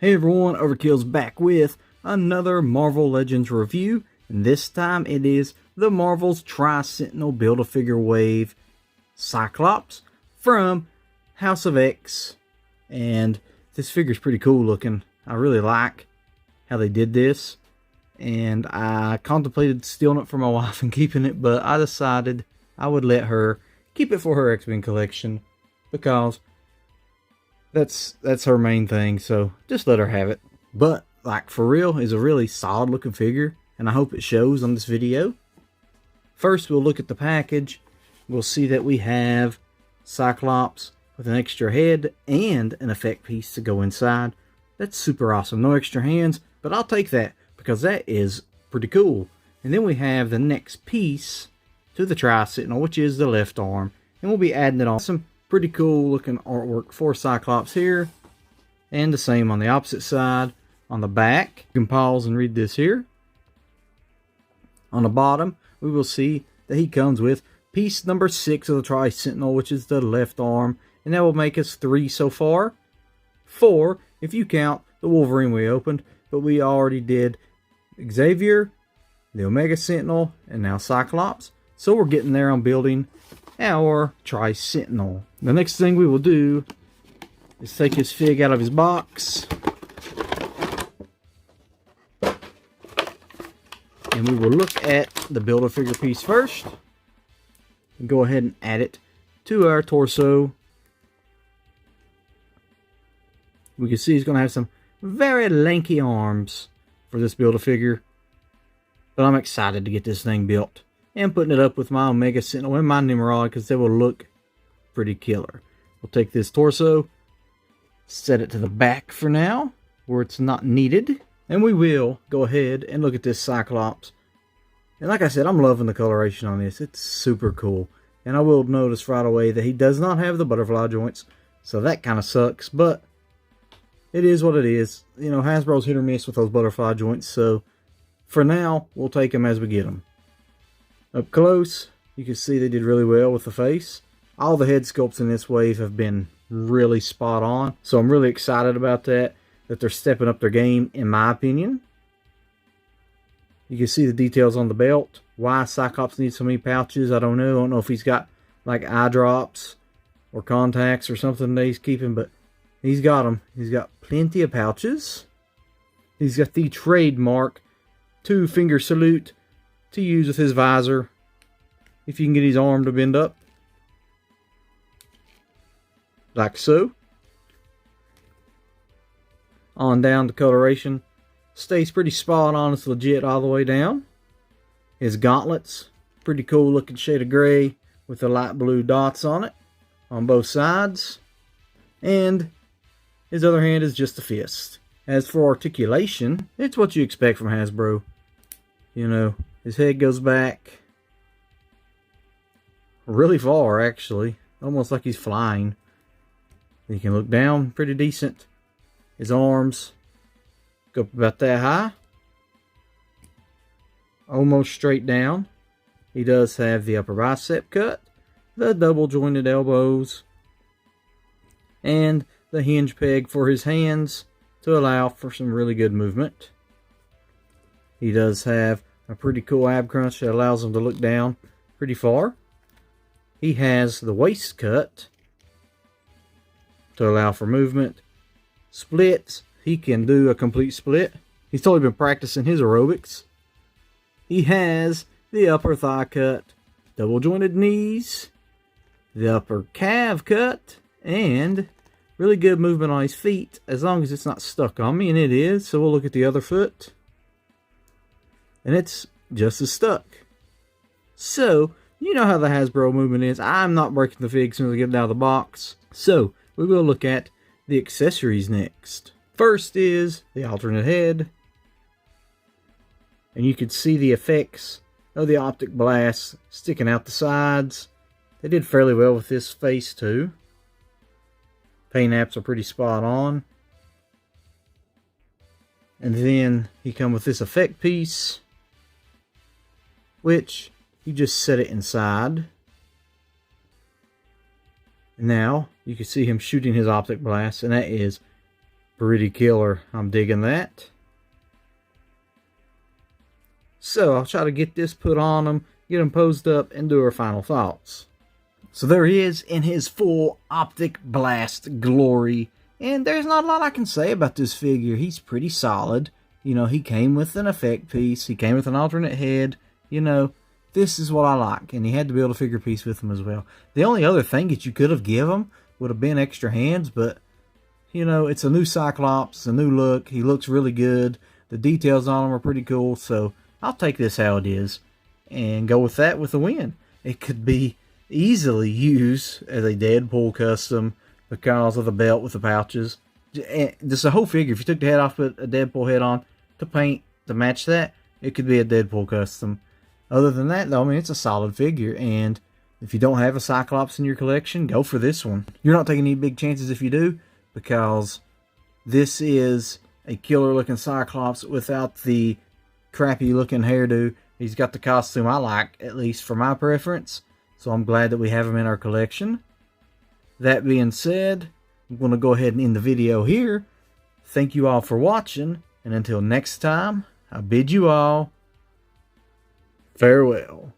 Hey everyone, Overkill's back with another Marvel Legends review, and this time it is the Marvel's Tri-Sentinel Build-A-Figure Wave Cyclops from House of X. And this figure's pretty cool looking. I really like how they did this, and I contemplated stealing it from my wife and keeping it, but I decided I would let her keep it for her X-Men collection because that's her main thing, so just let her have it. But like, for real, is a really solid looking figure, and I hope it shows on this video. First, we'll look at the package. We'll see that we have Cyclops with an extra head and an effect piece to go inside. That's super awesome. No extra hands, but I'll take that because that is pretty cool. And then we have the next piece to the Tri-Sentinel, which is the left arm, and we'll be adding it on. Some pretty cool looking artwork for Cyclops here, and the same on the opposite side. On the back, you can pause and read this here. On the bottom, we will see that he comes with piece number 6 of the Tri-Sentinel, which is the left arm, and that will make us 3 so far. 4 if you count the Wolverine we opened, but we already did Xavier, the Omega Sentinel, and now Cyclops. So we're getting there on building our Tri-Sentinel. The next thing we will do is take his fig out of his box, and we will look at the Build-A-Figure piece first and go ahead and add it to our torso. We can see he's going to have some very lanky arms for this Build-A-Figure, but I'm excited to get this thing built and putting it up with my Omega Sentinel and my Nimrod, because they will look pretty killer. We'll take this torso, set it to the back for now, where it's not needed, and we will go ahead and look at this Cyclops. And like I said, I'm loving the coloration on this. It's super cool. And I will notice right away that he does not have the butterfly joints, so that kind of sucks, but it is what it is. You know, Hasbro's hit or miss with those butterfly joints, so for now, we'll take them as we get them. Up close, you can see they did really well with the face. All the head sculpts in this wave have been really spot on, so I'm really excited about that they're stepping up their game, in my opinion. You can see the details on the belt. Why Cyclops needs so many pouches, I don't know. I don't know if he's got like eye drops or contacts or something that he's keeping, but he's got them. He's got plenty of pouches. He's got the trademark 2-finger salute to use with his visor, if you can get his arm to bend up like so. On down, the coloration stays pretty spot on. It's legit all the way down. His gauntlets, pretty cool looking shade of gray with the light blue dots on it on both sides, and his other hand is just a fist. As for articulation, it's what you expect from Hasbro. You know, his head goes back really far, actually. Almost like he's flying. You can look down pretty decent. His arms go up about that high. Almost straight down. He does have the upper bicep cut, the double jointed elbows, and the hinge peg for his hands to allow for some really good movement. He does have a pretty cool ab crunch that allows him to look down pretty far. He has the waist cut to allow for movement. Splits, he can do a complete split. He's totally been practicing his aerobics. He has the upper thigh cut, double jointed knees, the upper calf cut, and really good movement on his feet, as long as it's not stuck on me, and it is. So we'll look at the other foot, and it's just as stuck. So, you know how the Hasbro movement is. I'm not breaking the fig as soon as I get it out of the box. So, we will look at the accessories next. First is the alternate head. And you can see the effects of the optic blasts sticking out the sides. They did fairly well with this face too. Paint apps are pretty spot on. And then he comes with this effect piece, which you just set it inside. Now you can see him shooting his optic blast, and that is Pretty killer. I'm digging that. So I'll try to get this put on him, get him posed up, and do our final thoughts. So there he is in his full optic blast glory. And there's not a lot I can say about this figure. He's pretty solid. You know, he came with an effect piece. He came with an alternate head. You know, this is what I like. And he had to build a figure piece with him as well. The only other thing that you could have given him would have been extra hands. But, you know, it's a new Cyclops, a new look. He looks really good. The details on him are pretty cool. So I'll take this how it is and go with that with a win. It could be easily used as a Deadpool custom because of the belt with the pouches. Just a whole figure. If you took the head off, put a Deadpool head on to paint to match that, it could be a Deadpool custom. Other than that, though, I mean, it's a solid figure. And if you don't have a Cyclops in your collection, go for this one. You're not taking any big chances if you do, because this is a killer-looking Cyclops without the crappy-looking hairdo. He's got the costume I like, at least for my preference. So I'm glad that we have him in our collection. That being said, I'm going to go ahead and end the video here. Thank you all for watching. And until next time, I bid you all farewell.